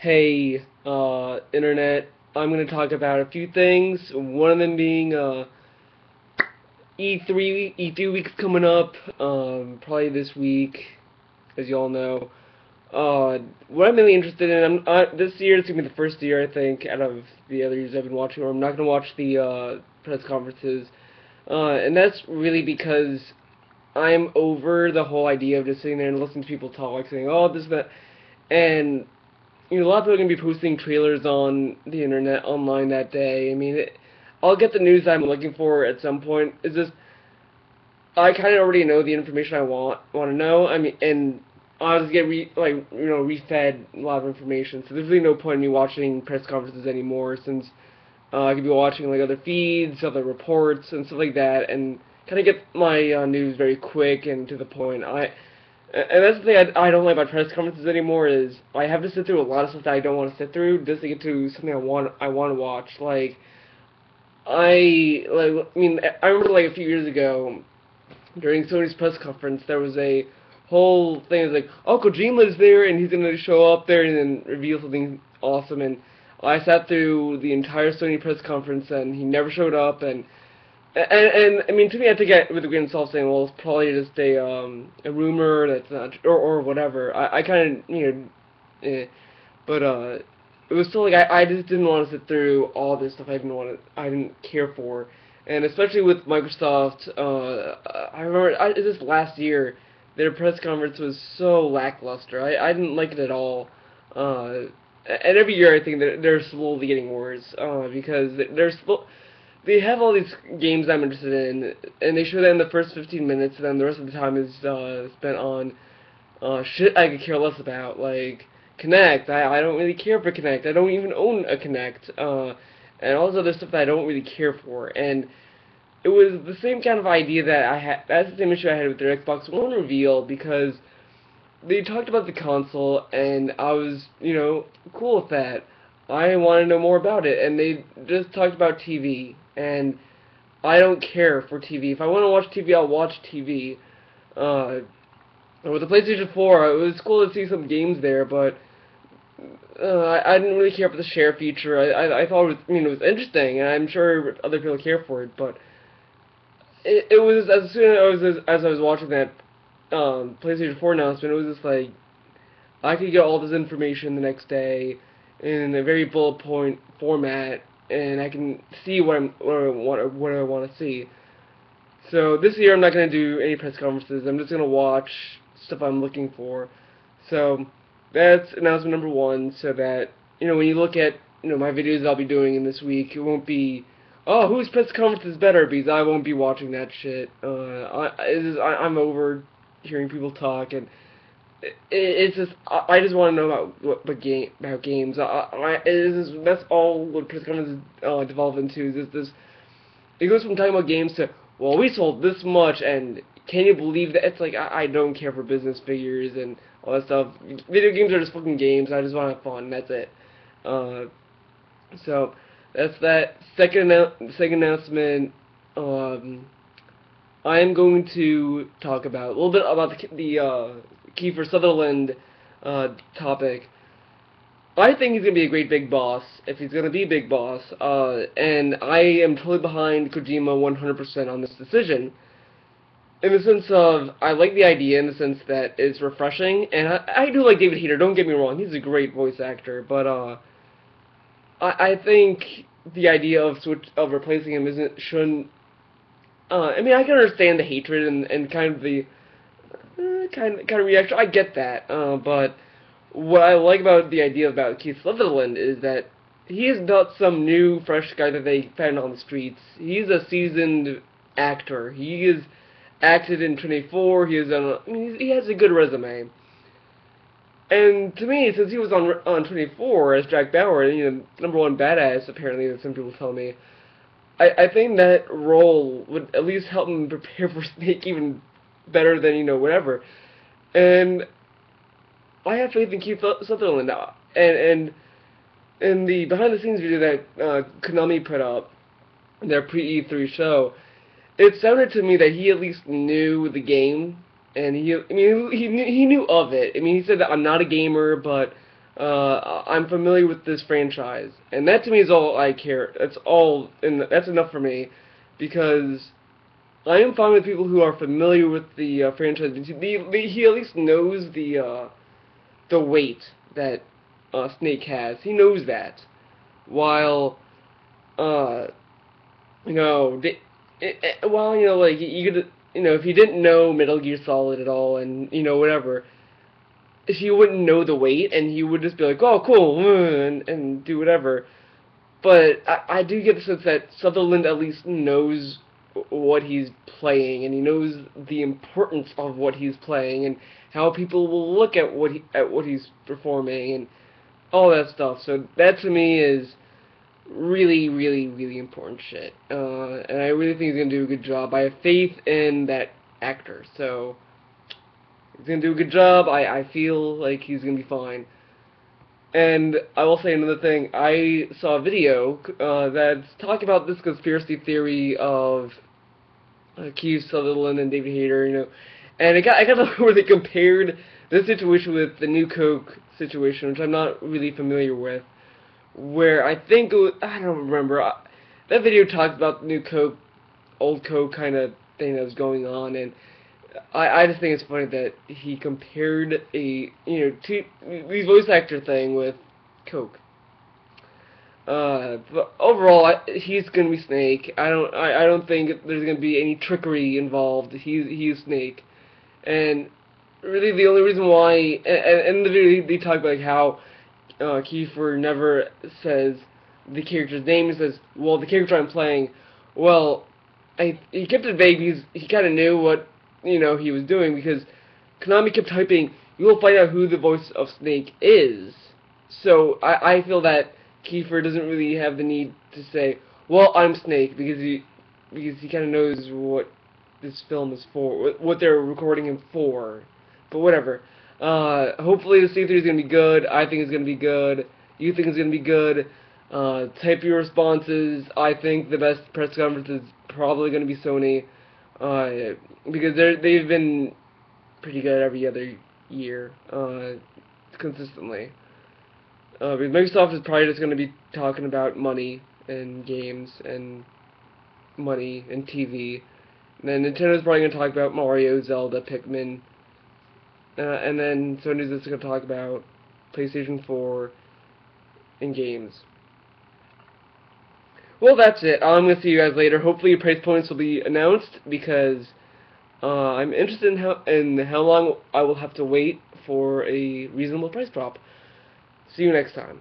Hey, Internet, I'm going to talk about a few things. One of them being E3 week's coming up, probably this week, as you all know. What I'm really interested in, this year it's going to be the first year, I think, out of the other years I've been watching, where I'm not going to watch the press conferences. And that's really because I'm over the whole idea of just sitting there and listening to people talk, saying, oh, this, that, and a lot of people are going to be posting trailers on the internet online that day. I mean, I'll get the news I'm looking for at some point. It's just I kind of already know the information I want to know. I mean, and I'll just get refed a lot of information. So there's really no point in me watching press conferences anymore, since I could be watching like other feeds, other reports, and stuff like that, and kind of get my news very quick and to the point. And that's the thing I don't like about press conferences anymore is I have to sit through a lot of stuff that I don't want to sit through just to get to something I want to watch. I remember like a few years ago during Sony's press conference there was a whole thing. It was like, oh, Kojima is there and he's gonna show up there and then reveal something awesome. And I sat through the entire Sony press conference and he never showed up. And I mean, to me, I think with the grain of salt, saying, well, it's probably just a rumor that's not, or whatever. I kind of, but it was still like I just didn't want to sit through all this stuff. I didn't care for, and especially with Microsoft. I remember this last year, their press conference was so lackluster. I didn't like it at all. And every year I think they're slowly getting worse, because they have all these games I'm interested in, and they show that in the first 15 minutes, and then the rest of the time is spent on shit I could care less about, like Kinect. I don't really care for Kinect. I don't even own a Kinect, and all this other stuff that I don't really care for. And it was the same kind of idea that I had. That's the same issue I had with their Xbox One reveal, because they talked about the console, and I was, cool with that. I want to know more about it, and they just talked about TV, and I don't care for TV. If I want to watch TV, I'll watch TV. Uh, with the PlayStation 4, it was cool to see some games there, but I didn't really care for the share feature. I thought it was interesting, and I'm sure other people care for it, but it was as soon as I was watching that PlayStation 4 announcement, it was just like I could get all this information the next day in a very bullet point format, and I can see what I want to see. So this year I'm not going to do any press conferences. I'm just going to watch stuff I'm looking for. So that's announcement number one. So that when you look at my videos I'll be doing in this week, it won't be, oh, whose press conference is better, because I won't be watching that shit. I'm over hearing people talk, and it's just I just want to know about games. That's all what press conferences devolve into. Is this it goes from talking about games to, well, we sold this much, and can you believe that? It's like I don't care for business figures and all that stuff. Video games are just fucking games. I just want to have fun. That's it. Uh, so that's that. Second announcement. I am going to talk about a little bit about the Kiefer Sutherland topic. I think he's gonna be a great Big Boss if he's gonna be Big Boss, and I am totally behind Kojima 100% on this decision. In the sense of, I like the idea in the sense that it's refreshing, and I do like David Hayter. Don't get me wrong, he's a great voice actor, but I think the idea of replacing him shouldn't. I mean, I can understand the hatred and kind of the kind of reaction. I get that, but what I like about the idea about Keith Sutherland is that he is not some new, fresh guy that they found on the streets. He's a seasoned actor. He has acted in 24. He has a good resume. And to me, since he was on 24 as Jack Bauer, number one badass apparently, that some people tell me, I think that role would at least help him prepare for Snake even better than whatever. And I have faith in Keith Sutherland now. And in the behind the scenes video that Konami put up, their pre-E3 show, it sounded to me that he at least knew the game, and he knew of it. I mean, he said that I'm not a gamer, but I'm familiar with this franchise, and that to me is all I care. That's all, and that's enough for me, because I am fine with people who are familiar with the franchise. He at least knows the weight that Snake has. He knows that. While uh, you know, while like you could, if you didn't know Metal Gear Solid at all, and whatever, he wouldn't know the weight, and he would just be like, oh, cool, and do whatever. But I do get the sense that Sutherland at least knows what he's playing, and he knows the importance of what he's playing, and how people will look at what he's performing, and all that stuff. So that to me is really, really, really important shit. And I really think he's gonna do a good job. I have faith in that actor, so he's gonna do a good job. I feel like he's gonna be fine. And I will say another thing. I saw a video that's talking about this conspiracy theory of Keith Sutherland and David Hayter, and I got to where they compared this situation with the New Coke situation, which I'm not really familiar with. Where I think I don't remember. That video talked about the New Coke, old Coke kind of thing that was going on, and I just think it's funny that he compared his voice actor thing with Coke. But overall, he's gonna be Snake. I don't think there's gonna be any trickery involved. He's Snake, and really the only reason why, and in the video they talk about like how Kiefer never says the character's name. He says, well, the character I'm playing. Well, he kept it vague because he kind of knew what he was doing, because Konami kept typing, you will find out who the voice of Snake is. So I feel that Kiefer doesn't really have the need to say, well, I'm Snake, because he kind of knows what this film is for, what they're recording him for. But whatever. Hopefully the C3 is going to be good. I think it's going to be good. You think it's going to be good. Type your responses. I think the best press conference is probably going to be Sony. Because they've been pretty good every other year, consistently. Because Microsoft is probably just going to be talking about money and games and money and TV. And then Nintendo's probably going to talk about Mario, Zelda, Pikmin. And then Sony's just going to talk about PlayStation 4 and games. Well, that's it. I'm going to see you guys later. Hopefully your price points will be announced, because I'm interested in how long I will have to wait for a reasonable price drop. See you next time.